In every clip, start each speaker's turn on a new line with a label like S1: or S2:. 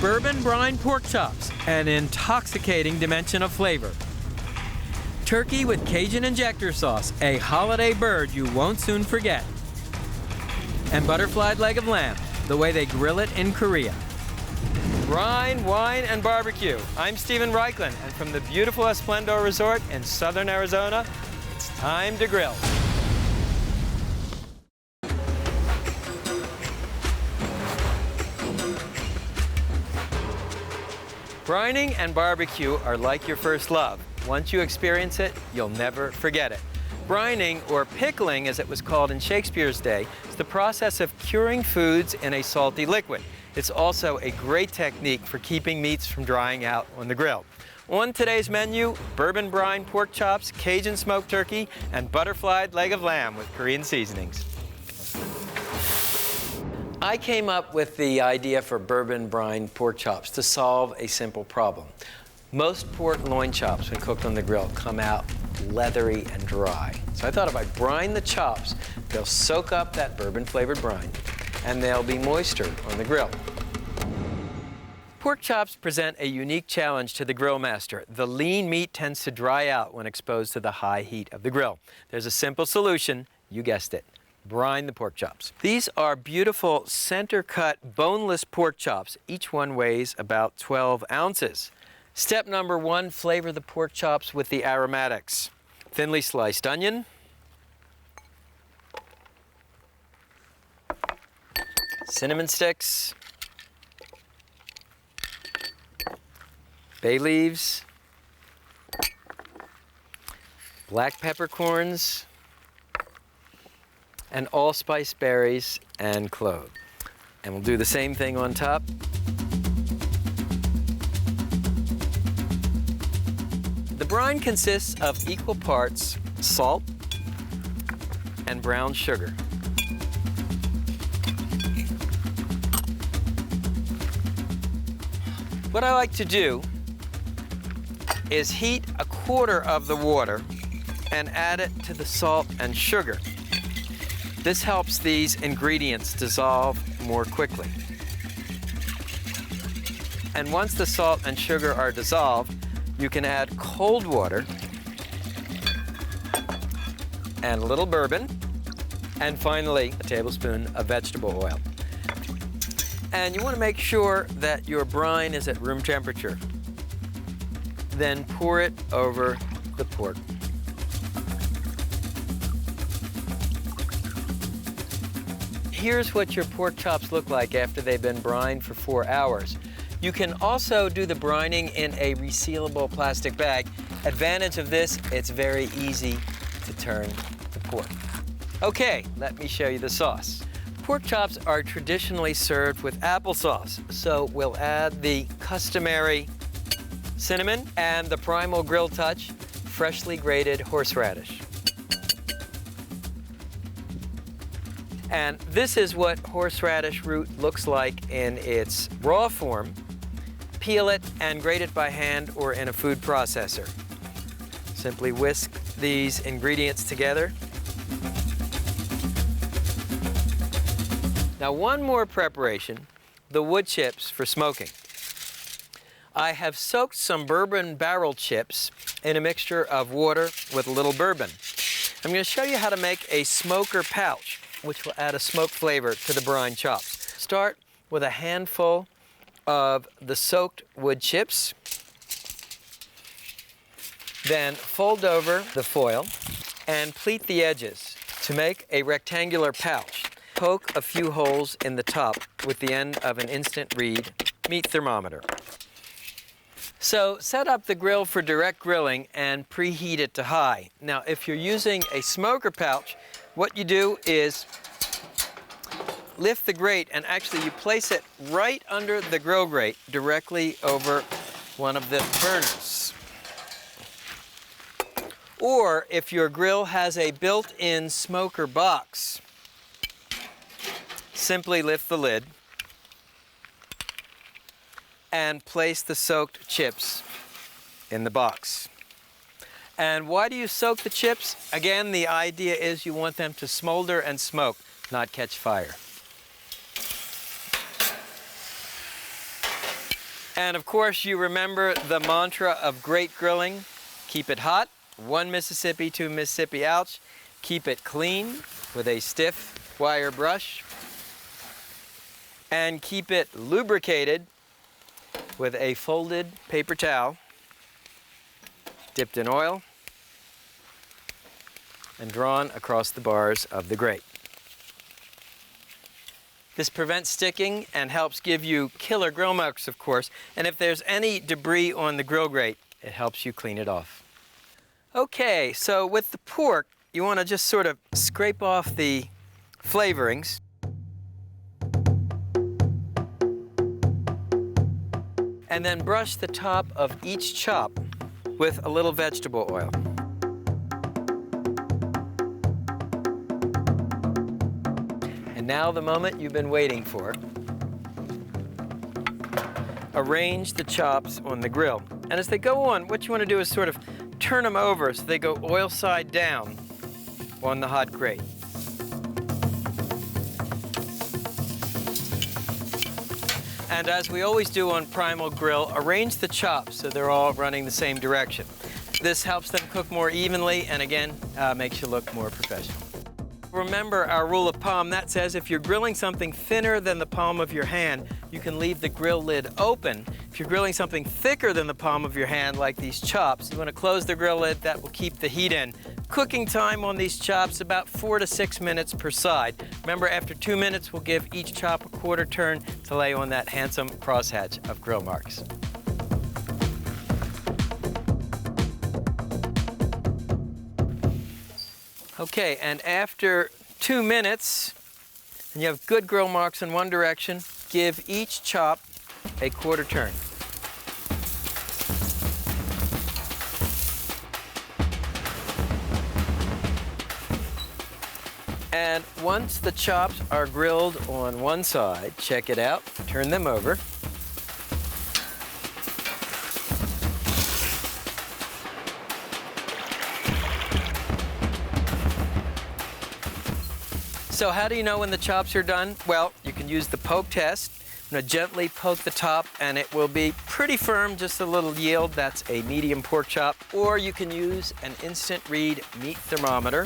S1: bourbon-brined pork chops, an intoxicating dimension of flavor. Turkey with Cajun injector sauce, a holiday bird you won't soon forget. And butterflied leg of lamb, the way they grill it in Korea. Brine, wine, and barbecue. I'm Steven Raichlen, and from the beautiful Esplendor Resort in southern Arizona, it's time to grill. Brining and barbecue are like your first love. Once you experience it, you'll never forget it. Brining, or pickling as it was called in Shakespeare's day, is the process of curing foods in a salty liquid. It's also a great technique for keeping meats from drying out on the grill. On today's menu, bourbon-brined pork chops, Cajun smoked turkey, and butterflied leg of lamb with Korean seasonings. I came up with the idea for bourbon-brined pork chops to solve a simple problem. Most pork loin chops, when cooked on the grill, come out leathery and dry. So I thought if I brine the chops, they'll soak up that bourbon-flavored brine, and they'll be moister on the grill. Pork chops present a unique challenge to the grill master. The lean meat tends to dry out when exposed to the high heat of the grill. There's a simple solution, you guessed it. Brine the pork chops. These are beautiful center-cut, boneless pork chops. Each one weighs about 12 ounces. Step number 1, flavor the pork chops with the aromatics. Thinly sliced onion, cinnamon sticks, bay leaves, black peppercorns, and allspice berries and clove. And we'll do the same thing on top. The brine consists of equal parts salt and brown sugar. What I like to do is heat a quarter of the water and add it to the salt and sugar. This helps these ingredients dissolve more quickly. And once the salt and sugar are dissolved, you can add cold water and a little bourbon, and finally a tablespoon of vegetable oil. And you want to make sure that your brine is at room temperature. Then pour it over the pork. Here's what your pork chops look like after they've been brined for 4 hours. You can also do the brining in a resealable plastic bag. Advantage of this, it's very easy to turn the pork. Okay, let me show you the sauce. Pork chops are traditionally served with applesauce, so we'll add the customary cinnamon and the Primal grill touch, freshly grated horseradish. And this is what horseradish root looks like in its raw form. Peel it and grate it by hand or in a food processor. Simply whisk these ingredients together. Now, one more preparation, the wood chips for smoking. I have soaked some bourbon barrel chips in a mixture of water with a little bourbon. I'm going to show you how to make a smoker pouch, which will add a smoke flavor to the brine chops. Start with a handful of the soaked wood chips. Then fold over the foil and pleat the edges to make a rectangular pouch. Poke a few holes in the top with the end of an instant read meat thermometer. So set up the grill for direct grilling and preheat it to high. Now, if you're using a smoker pouch, what you do is lift the grate, and actually you place it right under the grill grate, directly over one of the burners. Or if your grill has a built-in smoker box, simply lift the lid and place the soaked chips in the box. And why do you soak the chips? Again, the idea is you want them to smolder and smoke, not catch fire. And of course, you remember the mantra of great grilling: keep it hot, 1 Mississippi, 2 Mississippi, ouch. Keep it clean with a stiff wire brush. And keep it lubricated with a folded paper towel dipped in oil and drawn across the bars of the grate. This prevents sticking and helps give you killer grill marks, of course. And if there's any debris on the grill grate, it helps you clean it off. Okay, so with the pork, you want to just sort of scrape off the flavorings. And then brush the top of each chop with a little vegetable oil. And now the moment you've been waiting for. Arrange the chops on the grill. And as they go on, what you want to do is sort of turn them over so they go oil side down on the hot grate. And as we always do on Primal Grill, arrange the chops so they're all running the same direction. This helps them cook more evenly and again, makes you look more professional. Remember our rule of palm. That says if you're grilling something thinner than the palm of your hand, you can leave the grill lid open. If you're grilling something thicker than the palm of your hand, like these chops, you want to close the grill lid. That will keep the heat in. Cooking time on these chops, about 4 to 6 minutes per side. Remember, after 2 minutes, we'll give each chop a quarter turn to lay on that handsome crosshatch of grill marks. Okay, and after 2 minutes, and you have good grill marks in one direction, give each chop a quarter turn. And once the chops are grilled on one side, check it out, turn them over. So how do you know when the chops are done? Well, you can use the poke test. I'm going to gently poke the top and it will be pretty firm, just a little yield. That's a medium pork chop. Or you can use an instant read meat thermometer.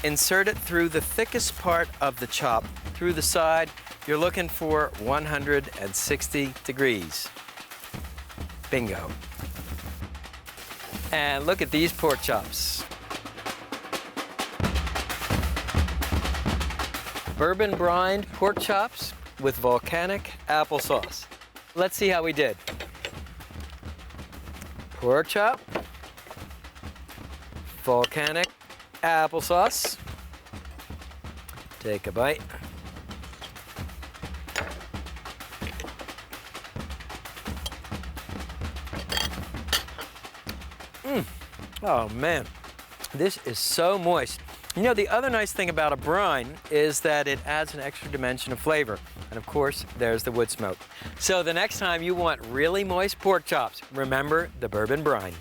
S1: Insert it through the thickest part of the chop, through the side. You're looking for 160 degrees. Bingo. And look at these pork chops. Bourbon-brined pork chops with volcanic applesauce. Let's see how we did. Pork chop, volcanic applesauce. Take a bite. Oh man, this is so moist. You know, the other nice thing about a brine is that it adds an extra dimension of flavor. And of course, there's the wood smoke. So the next time you want really moist pork chops, remember the bourbon brine.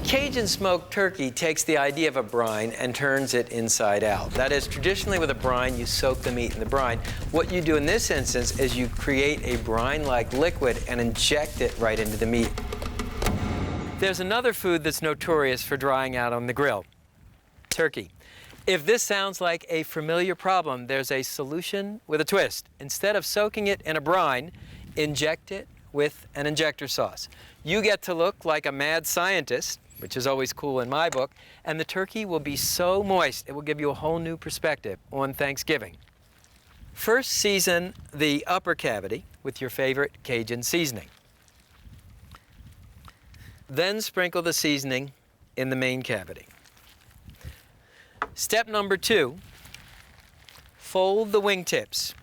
S1: Cajun smoked turkey takes the idea of a brine and turns it inside out. That is, traditionally with a brine, you soak the meat in the brine. What you do in this instance is you create a brine-like liquid and inject it right into the meat. There's another food that's notorious for drying out on the grill: turkey. If this sounds like a familiar problem, there's a solution with a twist. Instead of soaking it in a brine, inject it with an injector sauce. You get to look like a mad scientist, which is always cool in my book, and the turkey will be so moist, it will give you a whole new perspective on Thanksgiving. First, season the upper cavity with your favorite Cajun seasoning. Then sprinkle the seasoning in the main cavity. Step number 2, fold the wingtips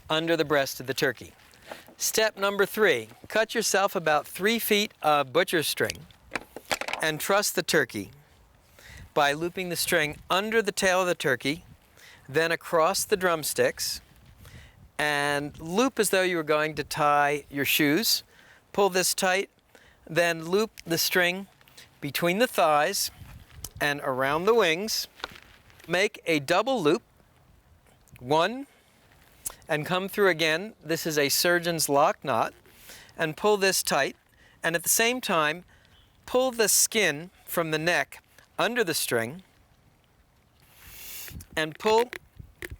S1: under the breast of the turkey. Step number 3, cut yourself about 3 feet of butcher's string and truss the turkey by looping the string under the tail of the turkey, then across the drumsticks, and loop as though you were going to tie your shoes. Pull this tight, then loop the string between the thighs and around the wings. Make a double loop, one, and come through again. This is a surgeon's lock knot, and pull this tight, and at the same time, pull the skin from the neck under the string and pull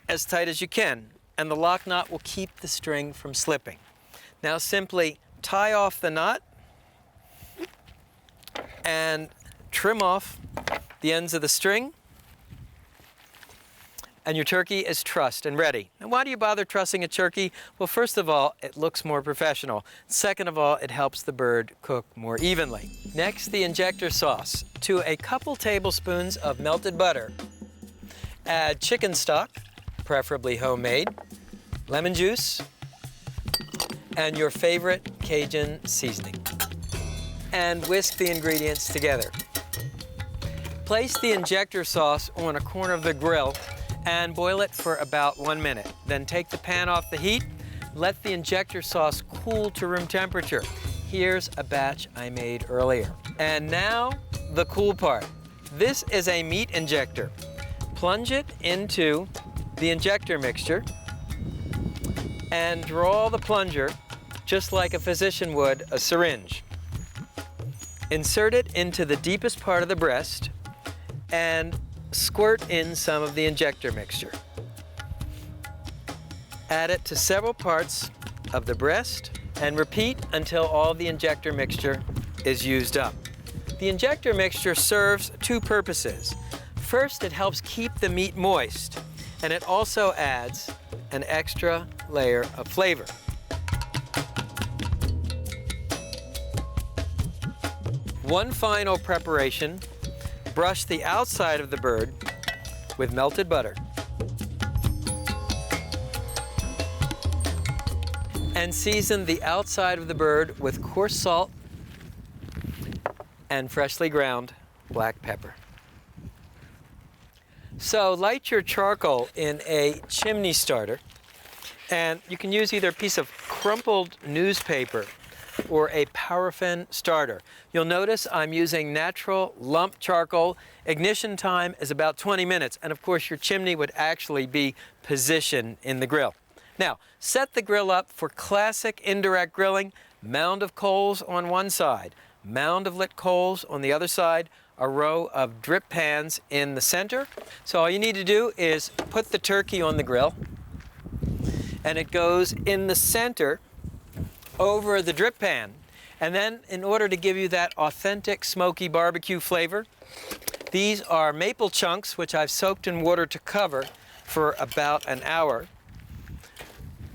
S1: as tight as you can, and the lock knot will keep the string from slipping. Now simply tie off the knot and trim off the ends of the string, and your turkey is trussed and ready. And why do you bother trussing a turkey? Well, first of all, it looks more professional. Second of all, it helps the bird cook more evenly. Next, the injector sauce. To a couple tablespoons of melted butter, add chicken stock, preferably homemade, lemon juice, and your favorite Cajun seasoning. And whisk the ingredients together. Place the injector sauce on a corner of the grill and boil it for about 1 minute. Then take the pan off the heat, let the injector sauce cool to room temperature. Here's a batch I made earlier. And now, the cool part. This is a meat injector. Plunge it into the injector mixture and draw the plunger just like a physician would a syringe. Insert it into the deepest part of the breast and squirt in some of the injector mixture. Add it to several parts of the breast and repeat until all the injector mixture is used up. The injector mixture serves two purposes. First, it helps keep the meat moist, and it also adds an extra layer of flavor. One final preparation: brush the outside of the bird with melted butter and season the outside of the bird with coarse salt and freshly ground black pepper. So light your charcoal in a chimney starter, and you can use either a piece of crumpled newspaper or a paraffin starter. You'll notice I'm using natural lump charcoal. Ignition time is about 20 minutes, and of course your chimney would actually be positioned in the grill. Now, set the grill up for classic indirect grilling. Mound of coals on one side, mound of lit coals on the other side, a row of drip pans in the center. So all you need to do is put the turkey on the grill, and it goes in the center over the drip pan. And then, in order to give you that authentic smoky barbecue flavor, these are maple chunks, which I've soaked in water to cover for about an hour.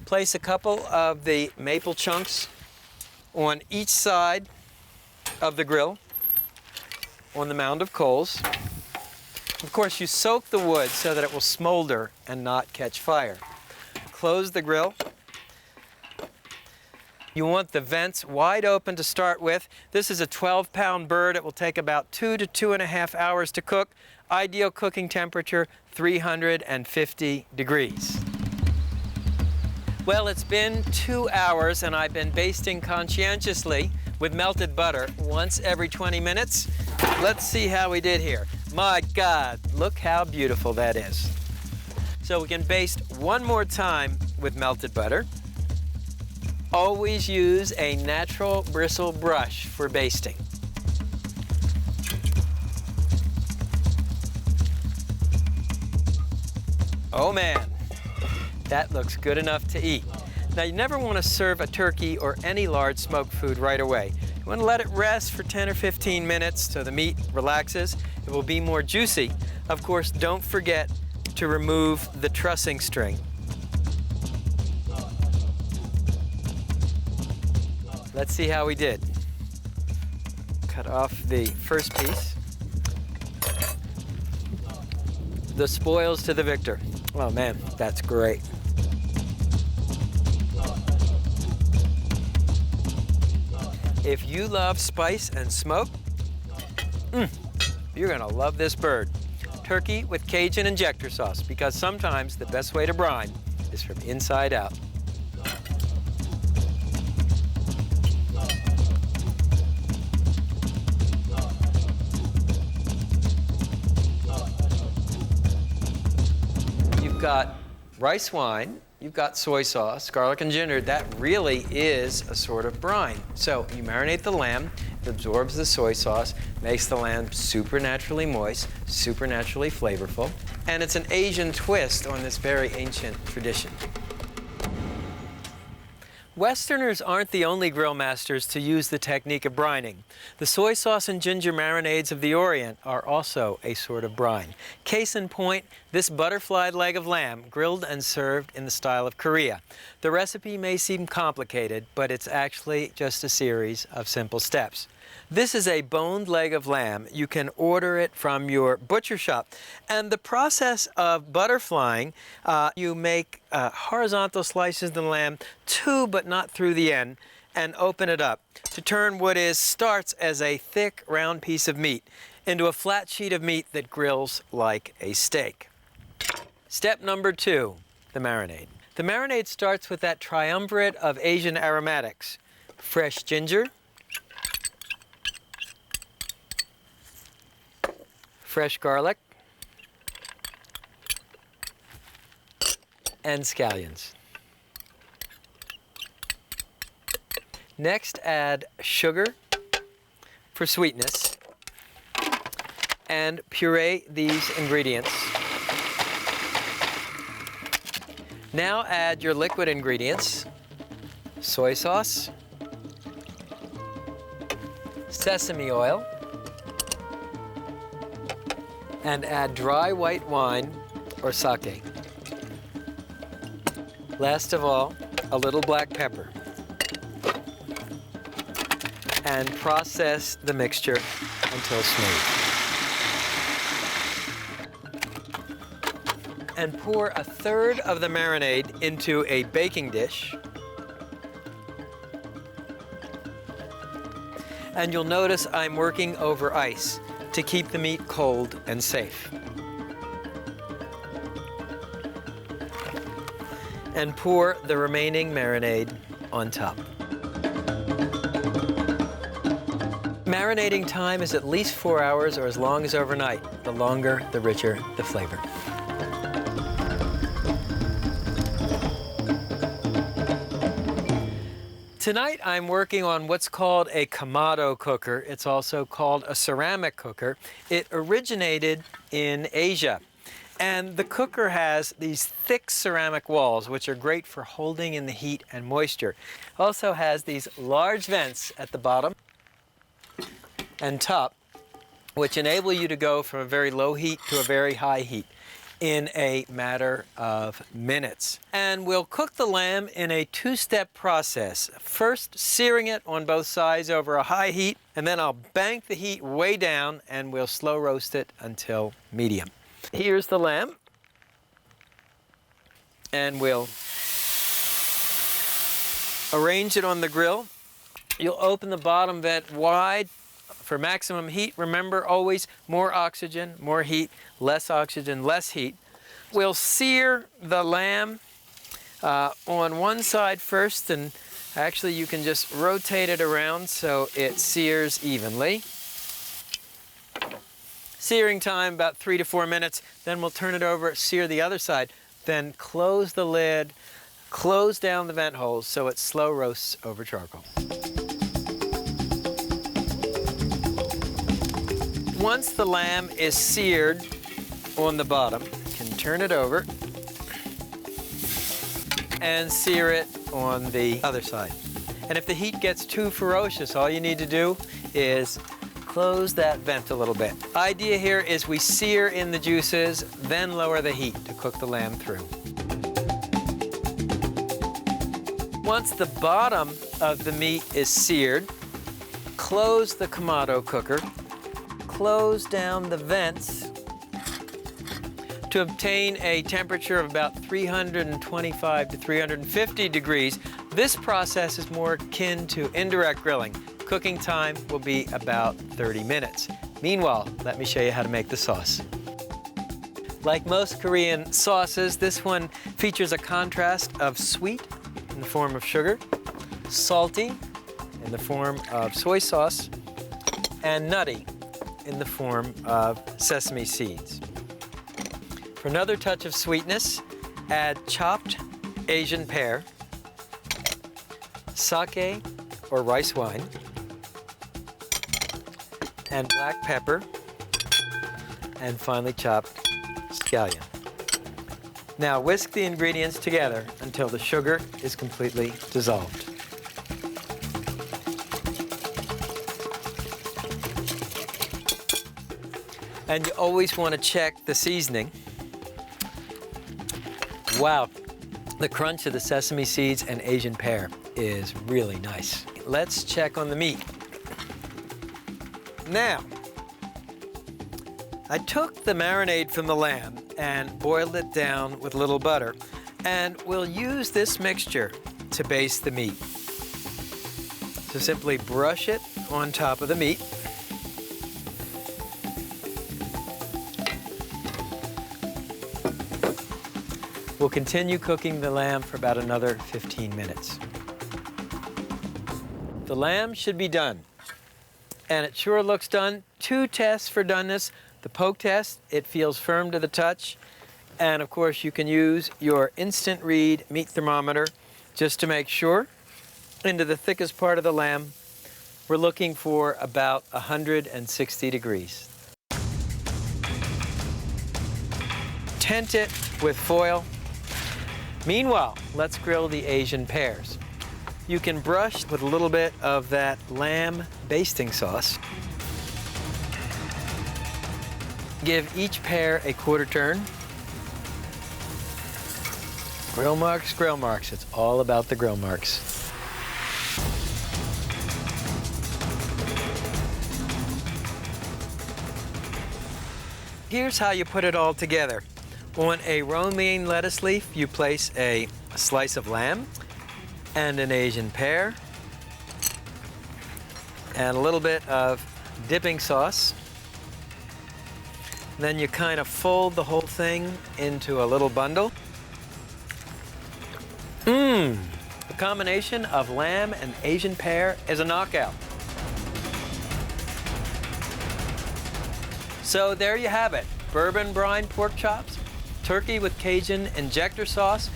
S1: Place a couple of the maple chunks on each side of the grill on the mound of coals. Of course, you soak the wood so that it will smolder and not catch fire. Close the grill. You want the vents wide open to start with. This is a 12-pound bird. It will take about 2 to 2.5 hours to cook. Ideal cooking temperature, 350 degrees. Well, it's been 2 hours, and I've been basting conscientiously with melted butter once every 20 minutes. Let's see how we did here. My God, look how beautiful that is. So we can baste one more time with melted butter. Always use a natural bristle brush for basting. Oh man, that looks good enough to eat. Now, you never want to serve a turkey or any large smoked food right away. You want to let it rest for 10 or 15 minutes so the meat relaxes. It will be more juicy. Of course, don't forget to remove the trussing string. Let's see how we did. Cut off the first piece. The spoils to the victor. Oh man, that's great. If you love spice and smoke, you're gonna love this bird. Turkey with Cajun injector sauce, because sometimes the best way to brine is from inside out. got rice wine, you've got soy sauce, garlic and ginger. That really is a sort of brine. So you marinate the lamb, it absorbs the soy sauce, makes the lamb supernaturally moist, supernaturally flavorful, and it's an Asian twist on this very ancient tradition. Westerners aren't the only grill masters to use the technique of brining. The soy sauce and ginger marinades of the Orient are also a sort of brine. Case in point, this butterflied leg of lamb grilled and served in the style of Korea. The recipe may seem complicated, but it's actually just a series of simple steps. This is a boned leg of lamb. You can order it from your butcher shop. And the process of butterflying, you make horizontal slices of the lamb, two but not through the end, and open it up to turn what starts as a thick, round piece of meat into a flat sheet of meat that grills like a steak. Step number 2, the marinade. The marinade starts with that triumvirate of Asian aromatics: fresh ginger, fresh garlic, and scallions. Next, add sugar for sweetness and puree these ingredients. Now add your liquid ingredients: soy sauce, sesame oil, and add dry white wine or sake. Last of all, a little black pepper. And process the mixture until smooth. And pour a third of the marinade into a baking dish. And you'll notice I'm working over ice to keep the meat cold and safe. And pour the remaining marinade on top. Marinating time is at least 4 hours or as long as overnight. The longer, the richer the flavor. Tonight I'm working on what's called a kamado cooker. It's also called a ceramic cooker. It originated in Asia. And the cooker has these thick ceramic walls, which are great for holding in the heat and moisture. Also has these large vents at the bottom and top, which enable you to go from a very low heat to a very high heat in a matter of minutes. And we'll cook the lamb in a 2-step process. First, searing it on both sides over a high heat, and then I'll bank the heat way down and we'll slow roast it until medium. Here's the lamb, and we'll arrange it on the grill. You'll open the bottom vent wide for maximum heat. Remember, always more oxygen, more heat, less oxygen, less heat. We'll sear the lamb on one side first, and actually you can just rotate it around so it sears evenly. Searing time about 3 to 4 minutes. Then we'll turn it over, sear the other side, then close the lid, close down the vent holes so it slow roasts over charcoal. Once the lamb is seared on the bottom, you can turn it over and sear it on the other side. And if the heat gets too ferocious, all you need to do is close that vent a little bit. Idea here is we sear in the juices, then lower the heat to cook the lamb through. Once the bottom of the meat is seared, close the kamado cooker, close down the vents to obtain a temperature of about 325 to 350 degrees. This process is more akin to indirect grilling. Cooking time will be about 30 minutes. Meanwhile, let me show you how to make the sauce. Like most Korean sauces, this one features a contrast of sweet in the form of sugar, salty in the form of soy sauce, and nutty in the form of sesame seeds. For another touch of sweetness, add chopped Asian pear, sake or rice wine, and black pepper, and finely chopped scallion. Now whisk the ingredients together until the sugar is completely dissolved. And you always want to check the seasoning. Wow, the crunch of the sesame seeds and Asian pear is really nice. Let's check on the meat. Now, I took the marinade from the lamb and boiled it down with a little butter, and we'll use this mixture to baste the meat. So simply brush it on top of the meat. We'll continue cooking the lamb for about another 15 minutes. The lamb should be done, and it sure looks done. 2 tests for doneness. The poke test, it feels firm to the touch, and of course you can use your instant read meat thermometer just to make sure. Into the thickest part of the lamb, we're looking for about 160 degrees. Tent it with foil. Meanwhile, let's grill the Asian pears. You can brush with a little bit of that lamb basting sauce. Give each pear a quarter turn. Grill marks, grill marks. It's all about the grill marks. Here's how you put it all together. On a romaine lettuce leaf, you place a slice of lamb and an Asian pear and a little bit of dipping sauce. Then you kind of fold the whole thing into a little bundle. The combination of lamb and Asian pear is a knockout. So there you have it, bourbon-brined pork chops, turkey with Cajun injector sauce,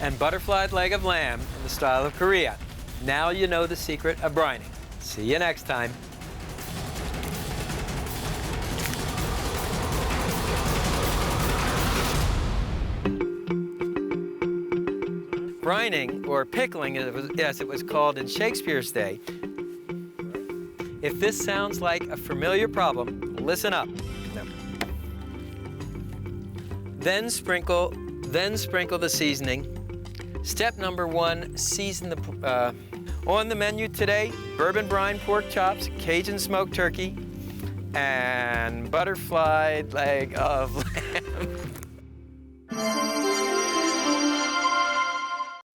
S1: and butterflied leg of lamb in the style of Korea. Now you know the secret of brining. See you next time. Brining, or pickling, as it was called in Shakespeare's day. If this sounds like a familiar problem, listen up. Then sprinkle the seasoning. Step number 1, season the, on the menu today, bourbon-brined pork chops, Cajun smoked turkey, and butterflied leg of lamb.